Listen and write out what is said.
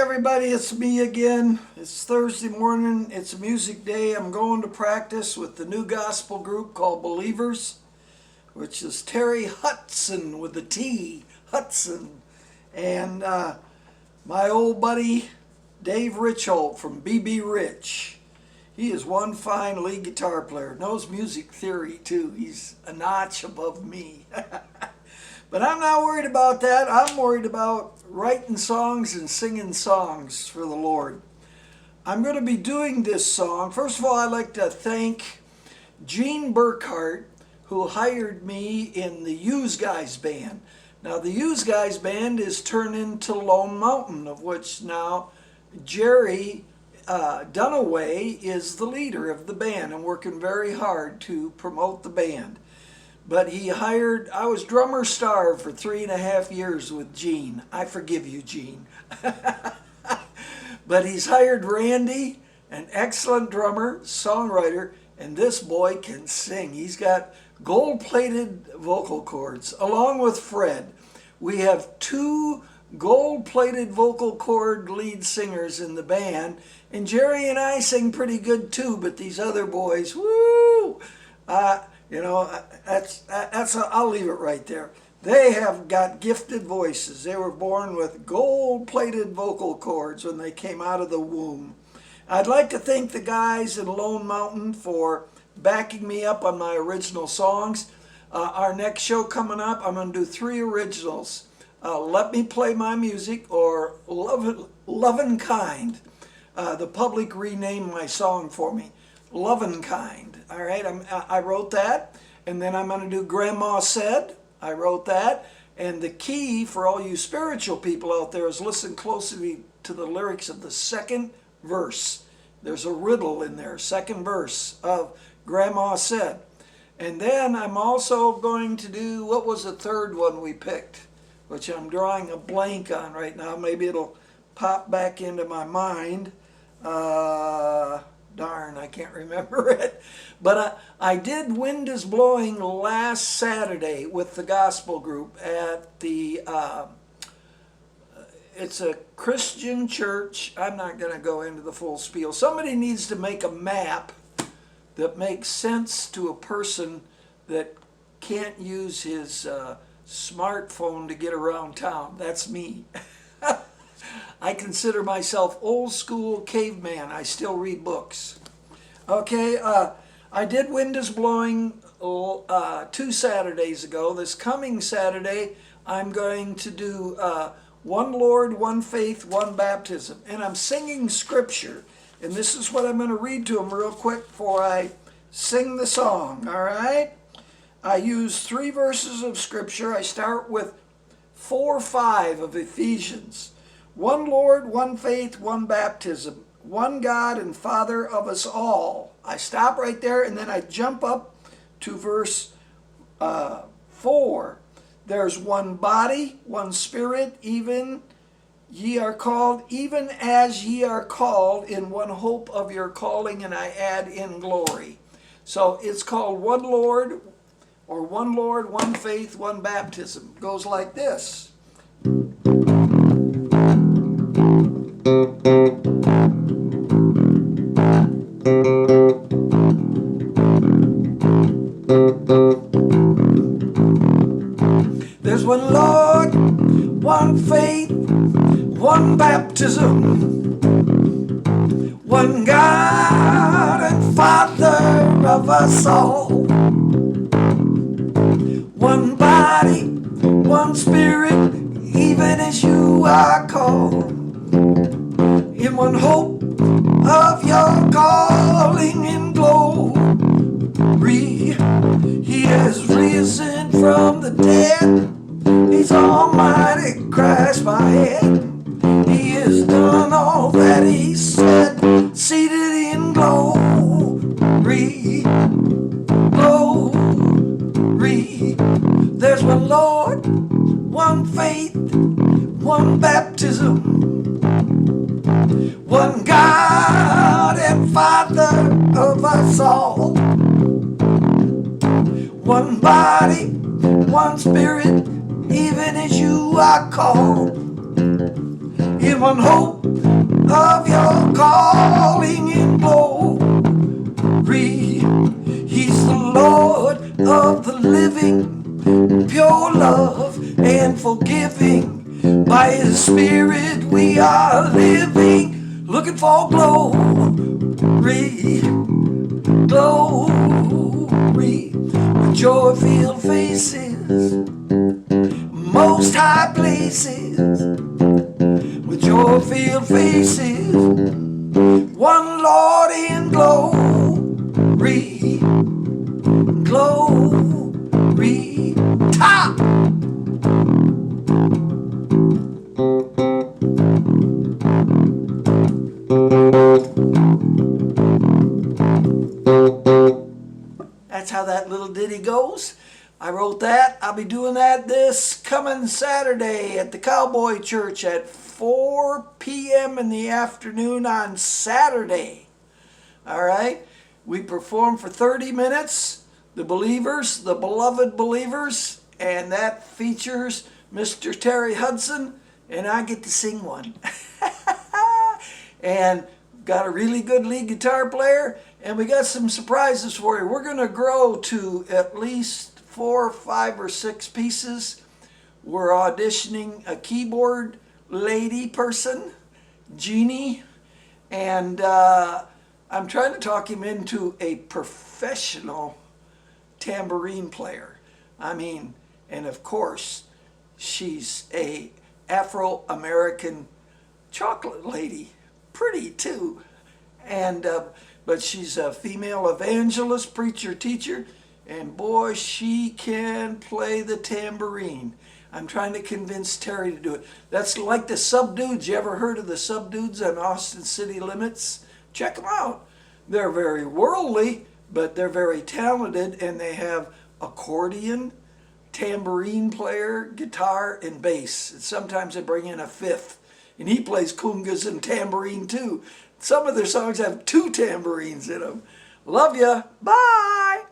everybody, it's me again. It's Thursday morning, it's music day. I'm going to practice with the new gospel group called Believers, which is Terry Hudson with a T, Hudson. And my old buddy Dave Richholt from B.B. Rich. He is one fine lead guitar player, knows music theory too. He's a notch above me. But I'm not worried about that. I'm worried about writing songs and singing songs for the Lord. I'm going to be doing this song. First of all, I'd like to thank Gene Burkhart, who hired me in the Used Guys Band. Now, the Used Guys Band is turned into Lone Mountain, of which now Jerry Dunaway is the leader of the band and working very hard to promote the band. But he hired, I was drummer star for 3.5 years with Gene. I forgive you, Gene. But he's hired Randy, an excellent drummer, songwriter, and this boy can sing. He's got gold-plated vocal cords, along with Fred. We have 2 gold-plated vocal cord lead singers in the band, and Jerry and I sing pretty good too, but these other boys, woo! I'll leave it right there. They have got gifted voices. They were born with gold-plated vocal cords when they came out of the womb. I'd like to thank the guys in Lone Mountain for backing me up on my original songs. Our next show coming up, I'm going to do 3 originals. Let Me Play My Music, or Lovin' Kind. The public renamed my song for me. Lovin' Kind. All right, I wrote that. And then I'm going to do Grandma Said. I wrote that. And the key for all you spiritual people out there is listen closely to the lyrics of the second verse. There's a riddle in there, second verse of Grandma Said. And then I'm also going to do, what was the third one we picked, which I'm drawing a blank on right now. Maybe it'll pop back into my mind. Darn, I can't remember it. But I did Wind is Blowing last Saturday with the gospel group at the, it's a Christian church. I'm not going to go into the full spiel. Somebody needs to make a map that makes sense to a person that can't use his smartphone to get around town. That's me. I consider myself old school caveman. I still read books. Okay, I did Wind is Blowing 2 Saturdays ago. This coming Saturday, I'm going to do One Lord, One Faith, One Baptism. And I'm singing scripture. And this is what I'm going to read to them real quick before I sing the song, all right? I use 3 verses of scripture. I start with 4:5 of Ephesians. One Lord, one faith, one baptism, one God and Father of us all. I stop right there and then I jump up to verse 4. There's one body, one spirit, even ye are called, even as ye are called in one hope of your calling, and I add in glory. So it's called one Lord, or one Lord, one faith, one baptism. It goes like this. There's one Lord, one faith, one baptism, one God and Father of us all, one body, one spirit, even as you are called, in one hope of your calling in glory. He has risen from the dead. He's Almighty Christ, my head. He has done all that he said, seated in glory, glory. There's one Lord, one faith, one baptism, one God and Father of us all, one body, one spirit, even as you are called, in one hope of your calling in glory. He's the Lord of the living, pure love and forgiving. By His Spirit we are living, looking for glory, glory. With joy-filled faces, most high places. With joy-filled faces, one Lord in glory, glory. Top! That's how that little ditty goes. I wrote that. I'll be doing that this coming Saturday at the Cowboy Church at 4 p.m. in the afternoon on Saturday. All right? We perform for 30 minutes, the believers, the beloved believers, and that features Mr. Terry Hudson, and I get to sing one. And got a really good lead guitar player, and we got some surprises for you. We're going to grow to at least 4, 5, or 6 pieces. We're auditioning a keyboard lady person, Jeannie, and I'm trying to talk him into a professional tambourine player. I mean, and of course, she's a Afro-American chocolate lady. Pretty too, and but she's a female evangelist, preacher, teacher, and boy, she can play the tambourine. I'm trying to convince Terry to do it. That's like the Subdudes. You ever heard of the Subdudes on Austin City Limits? Check them out. They're very worldly, but they're very talented, and they have accordion, tambourine player, guitar, and bass. And sometimes they bring in a fifth. And he plays congas and tambourine too. Some of their songs have 2 tambourines in them. Love ya. Bye.